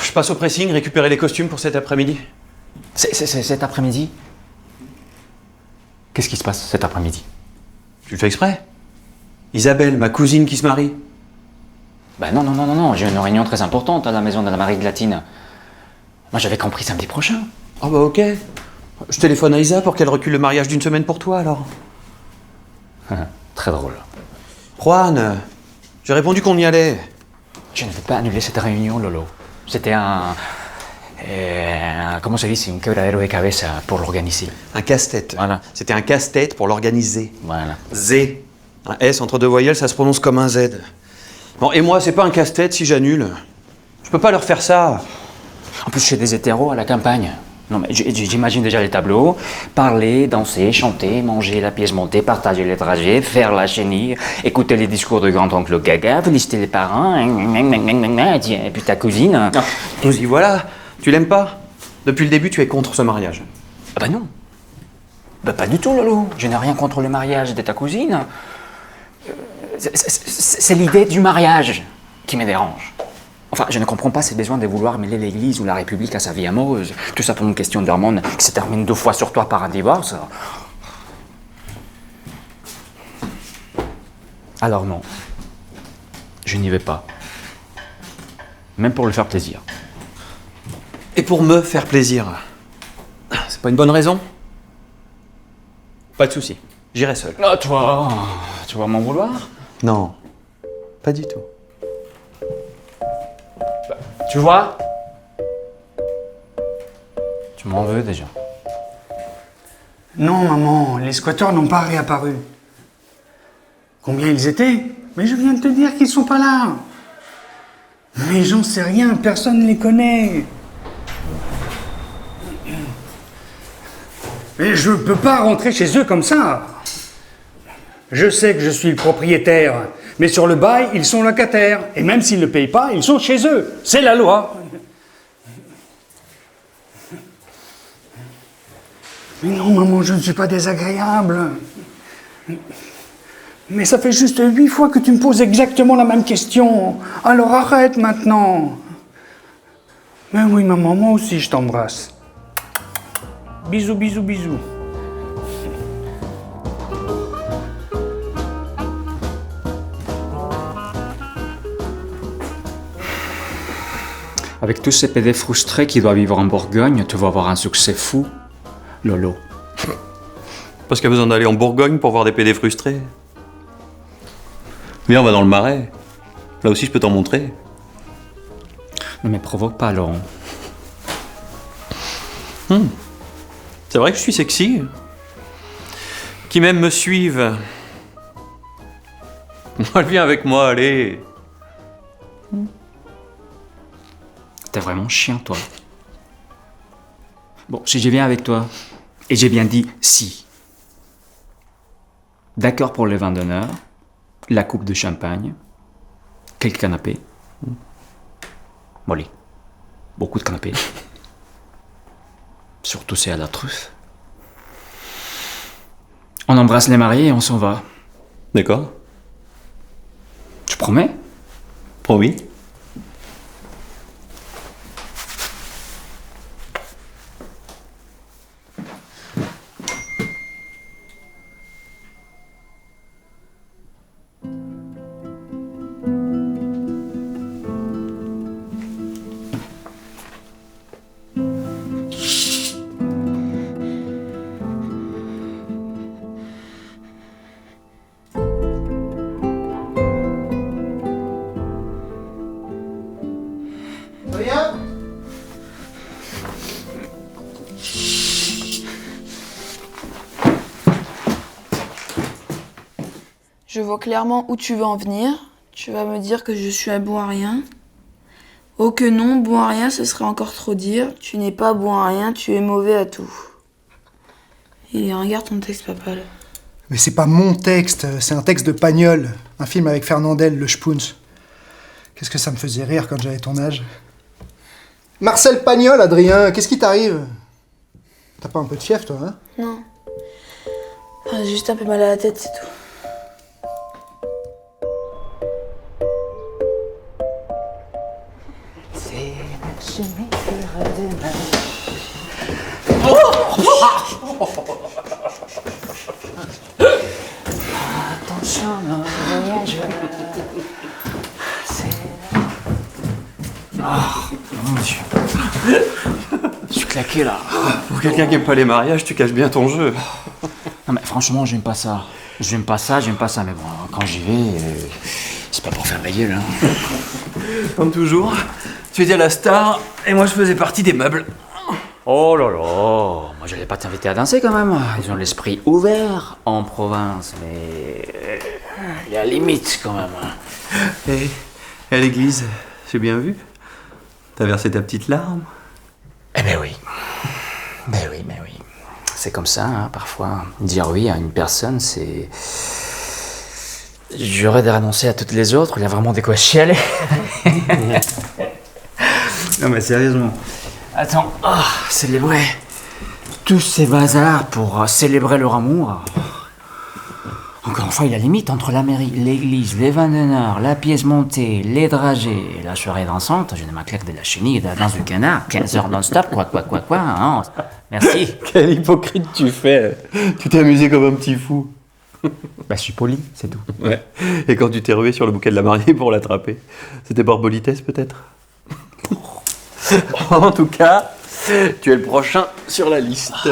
Je passe au pressing, récupérer les costumes pour cet après-midi. C'est cet après-midi? Qu'est-ce qui se passe cet après-midi? Tu le fais exprès? Isabelle, ma cousine qui se marie. Bah non, j'ai une réunion très importante à la maison de la Marie de Latine. Moi j'avais compris samedi prochain. Ah bah ok. Je téléphone à Isa pour qu'elle recule le mariage d'une semaine pour toi alors. Très drôle. Juan, j'ai répondu qu'on y allait. Je ne veux pas annuler cette réunion, Lolo. C'était comment se dit? C'est un quebradero de cabeza pour l'organiser. Un casse-tête. Voilà. C'était un casse-tête pour l'organiser. Voilà. Z. Un S entre deux voyelles, ça se prononce comme un Z. Bon, et moi, c'est pas un casse-tête si j'annule. Je peux pas leur faire ça. En plus, chez des hétéros à la campagne. Non, mais j'imagine déjà les tableaux. Parler, danser, chanter, manger la pièce montée, partager les trajets, faire la chenille, écouter les discours de grand-oncle Gaga, féliciter les parents, et puis ta cousine. Ah, nous y voilà. Tu l'aimes pas? Depuis le début, tu es contre ce mariage. Ah bah non. Bah pas du tout, Lolo. Je n'ai rien contre le mariage de ta cousine. C'est l'idée du mariage qui me dérange. Enfin, je ne comprends pas ces besoins de vouloir mêler l'Église ou la République à sa vie amoureuse. Tout ça pour une question d'hormones qui se termine 2 fois sur 3 par un divorce. Alors non. Je n'y vais pas. Même pour le faire plaisir. Et pour me faire plaisir. C'est pas une bonne raison? Pas de souci. J'irai seul. Ah, toi, tu vas m'en vouloir? Non. Pas du tout. Tu vois? Tu m'en veux déjà. Non, maman, les squatteurs n'ont pas réapparu. Combien ils étaient? Mais je viens de te dire qu'ils sont pas là. Mais j'en sais rien, personne ne les connaît. Mais je peux pas rentrer chez eux comme ça. Je sais que je suis le propriétaire, mais sur le bail, ils sont locataires. Et même s'ils ne payent pas, ils sont chez eux. C'est la loi. Mais non, maman, je ne suis pas désagréable. Mais ça fait juste 8 fois que tu me poses exactement la même question. Alors arrête maintenant. Mais oui, maman, moi aussi je t'embrasse. Bisous, bisous, bisous. Avec tous ces PD frustrés qui doivent vivre en Bourgogne, tu vas avoir un succès fou, Lolo. Parce qu'il y a besoin d'aller en Bourgogne pour voir des PD frustrés. Viens, on va dans le Marais. Là aussi, je peux t'en montrer. Ne me provoque pas, Laurent. C'est vrai que je suis sexy. Qui même me suivent. Viens avec moi, allez. T'es vraiment chiant, toi. Bon, si je viens avec toi, et j'ai bien dit si. D'accord pour le vin d'honneur, la coupe de champagne, quelques canapés. Molly. Beaucoup de canapés. Surtout c'est à la truffe. On embrasse les mariés et on s'en va. D'accord. Tu promets? Promis. Je vois clairement où tu veux en venir. Tu vas me dire que je suis un bon à rien. Oh que non, bon à rien, ce serait encore trop dire. Tu n'es pas bon à rien, tu es mauvais à tout. Et regarde ton texte, papa, là. Mais c'est pas mon texte, c'est un texte de Pagnol, un film avec Fernandel, le Spoons. Qu'est-ce que ça me faisait rire quand j'avais ton âge. Marcel Pagnol, Adrien, qu'est-ce qui t'arrive? T'as pas un peu de fièvre, toi, hein? Non. J'ai juste un peu mal à la tête, c'est tout. C'est Attention, voyageur. Mon Dieu. Je suis claqué là. Pour quelqu'un qui aime pas les mariages, tu caches bien ton jeu. Non mais franchement, j'aime pas ça. J'aime pas ça, mais bon, quand j'y vais, c'est pas pour faire la gueule, hein. Comme toujours, tu étais la star et moi je faisais partie des meubles. Oh là là, moi j'allais pas t'inviter à danser quand même. Ils ont l'esprit ouvert en province, mais il y a limite quand même. Et à l'église, j'ai bien vu. T'as versé ta petite larme. Eh ben oui. Ben oui. C'est comme ça, hein, parfois. Dire oui à une personne, c'est... J'aurais de renoncer à toutes les autres, il y a vraiment de quoi chialer. Non mais sérieusement. Attends, célébrer tous ces bazars pour célébrer leur amour. Encore une fois, il y a limite entre la mairie, l'église, les vins d'honneur, la pièce montée, les dragées et la soirée dansante. Je ne ma claque de la chenille et de la danse du canard. 15 heures non-stop, quoi, hein. Merci. Quel hypocrite tu fais. Tu t'es amusé comme un petit fou. Bah, je suis poli, c'est tout. Ouais. Et quand tu t'es rué sur le bouquet de la mariée pour l'attraper, c'était par politesse peut-être. En tout cas, tu es le prochain sur la liste.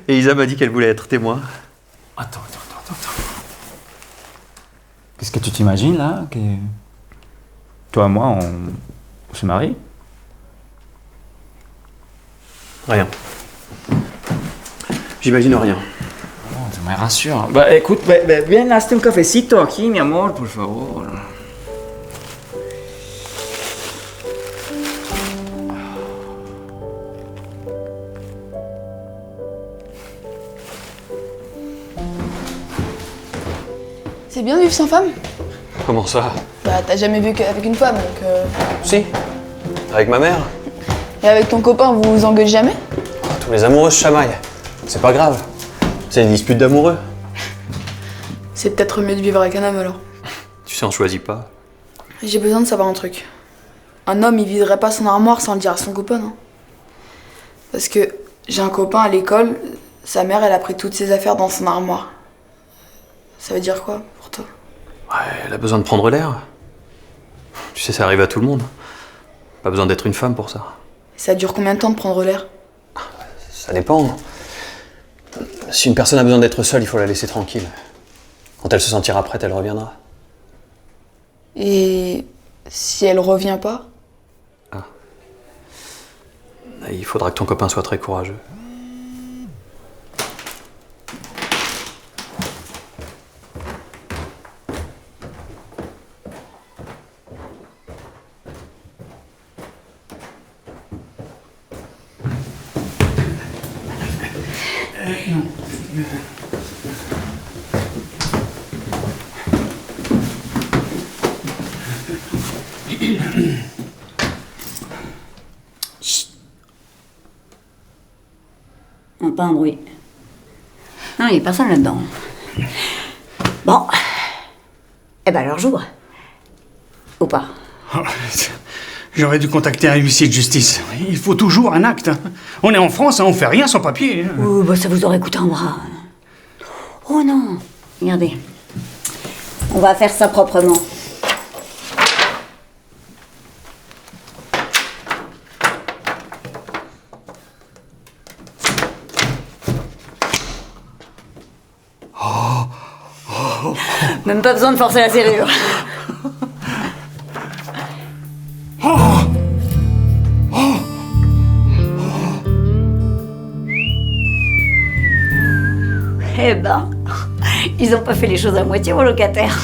Et Isa m'a dit qu'elle voulait être témoin. Attends. Qu'est-ce que tu t'imagines là que... Toi et moi, on se marie? Rien. J'imagine rien. Oh, tu me rassures. Bah écoute, viens là, un cafecito aquí, mi amor, por favor. C'est bien de vivre sans femme? Comment ça? Bah, t'as jamais vu qu'avec une femme, donc... Si. Avec ma mère. Et avec ton copain, vous vous engueulez jamais? Tous les amoureux se chamaillent. C'est pas grave. C'est une dispute d'amoureux. C'est peut-être mieux de vivre avec un homme, alors. Tu sais, on choisit pas. J'ai besoin de savoir un truc. Un homme, il viderait pas son armoire sans le dire à son copain, non? Parce que j'ai un copain à l'école, sa mère, elle a pris toutes ses affaires dans son armoire. Ça veut dire quoi, pour toi? Ouais, elle a besoin de prendre l'air. Tu sais, ça arrive à tout le monde. Pas besoin d'être une femme pour ça. Ça dure combien de temps de prendre l'air? Ça dépend. Si une personne a besoin d'être seule, il faut la laisser tranquille. Quand elle se sentira prête, elle reviendra. Et si elle revient pas? Il faudra que ton copain soit très courageux. Non, pas un bruit. Non, il n'y a personne là-dedans. Bon. Eh ben alors j'ouvre. Ou pas? J'aurais dû contacter un huissier de justice. Il faut toujours un acte. On est en France, on fait rien sans papier. Oh, bah ça vous aurait coûté un bras. Oh non. Regardez. On va faire ça proprement. Même pas besoin de forcer la serrure. Eh ben, ils ont pas fait les choses à moitié, vos locataires.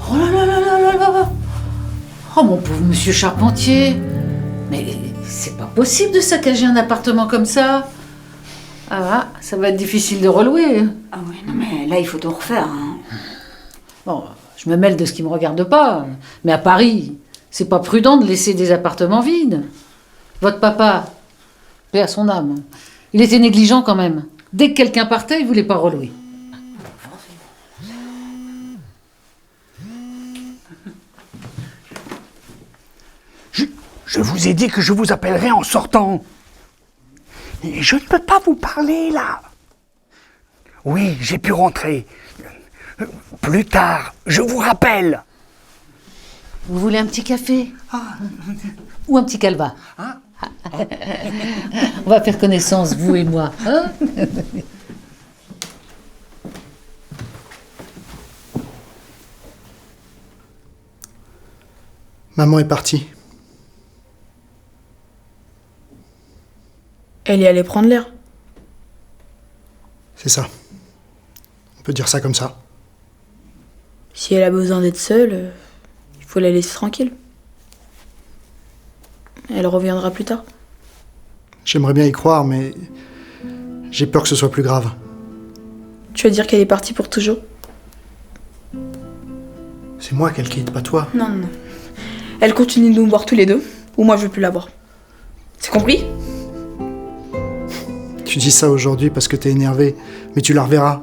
Oh là là là là là là! Oh mon pauvre monsieur Charpentier! Mais c'est pas possible de saccager un appartement comme ça! Ah, ça va être difficile de relouer. Ah oui, non mais là il faut tout refaire. Hein. Bon, je me mêle de ce qui me regarde pas, mais à Paris, c'est pas prudent de laisser des appartements vides. Votre papa, paix à son âme, il était négligent quand même. Dès que quelqu'un partait, il voulait pas relouer. Je vous ai dit que je vous appellerai en sortant. Et je ne peux pas vous parler, là. Oui, j'ai pu rentrer. Plus tard, je vous rappelle. Vous voulez un petit café? Ou un petit calva? On va faire connaissance, vous et moi. Hein? Maman est partie. Elle est allée prendre l'air. C'est ça. On peut dire ça comme ça. Si elle a besoin d'être seule, il faut la laisser tranquille. Elle reviendra plus tard. J'aimerais bien y croire, mais j'ai peur que ce soit plus grave. Tu veux dire qu'elle est partie pour toujours? C'est moi qu'elle quitte, pas toi. Non, non, non. Elle continue de nous voir tous les deux, ou moi je veux plus la voir. C'est compris? Tu dis ça aujourd'hui parce que t'es énervé, mais tu la reverras.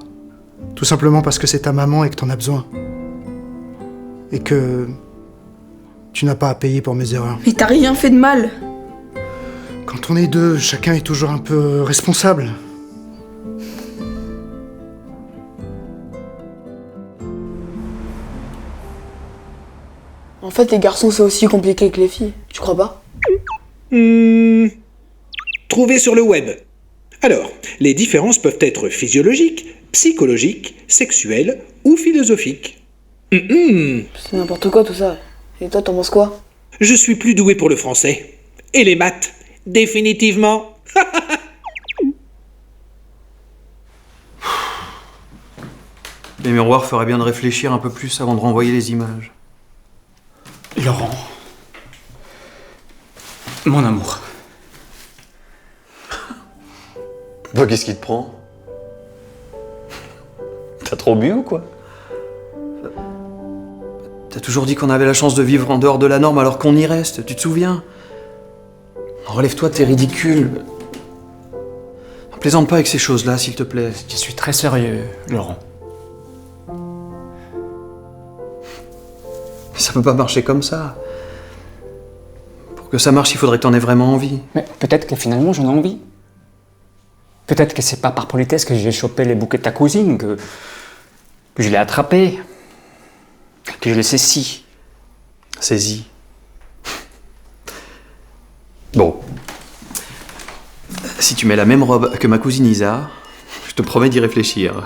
Tout simplement parce que c'est ta maman et que t'en as besoin. Et que tu n'as pas à payer pour mes erreurs. Mais t'as rien fait de mal. Quand on est deux, chacun est toujours un peu responsable. En fait, les garçons, c'est aussi compliqué que les filles. Tu crois pas? Trouvé sur le web. Alors, les différences peuvent être physiologiques, psychologiques, sexuelles ou philosophiques. C'est n'importe quoi tout ça. Et toi, t'en penses quoi? Je suis plus doué pour le français. Et les maths, définitivement. Les miroirs feraient bien de réfléchir un peu plus avant de renvoyer les images. Laurent. Mon amour. Bah, qu'est-ce qui te prend? T'as trop bu ou quoi? T'as toujours dit qu'on avait la chance de vivre en dehors de la norme alors qu'on y reste, tu te souviens? Relève-toi, t'es ridicule. Plaisante pas avec ces choses-là, s'il te plaît. Je suis très sérieux, Laurent. Ça peut pas marcher comme ça. Pour que ça marche, il faudrait que t'en aies vraiment envie. Mais peut-être que finalement j'en ai envie. Peut-être que c'est pas par politesse que j'ai chopé les bouquets de ta cousine, que je l'ai attrapé, que je l'ai saisi. Saisi. Bon. Si tu mets la même robe que ma cousine Isa, je te promets d'y réfléchir.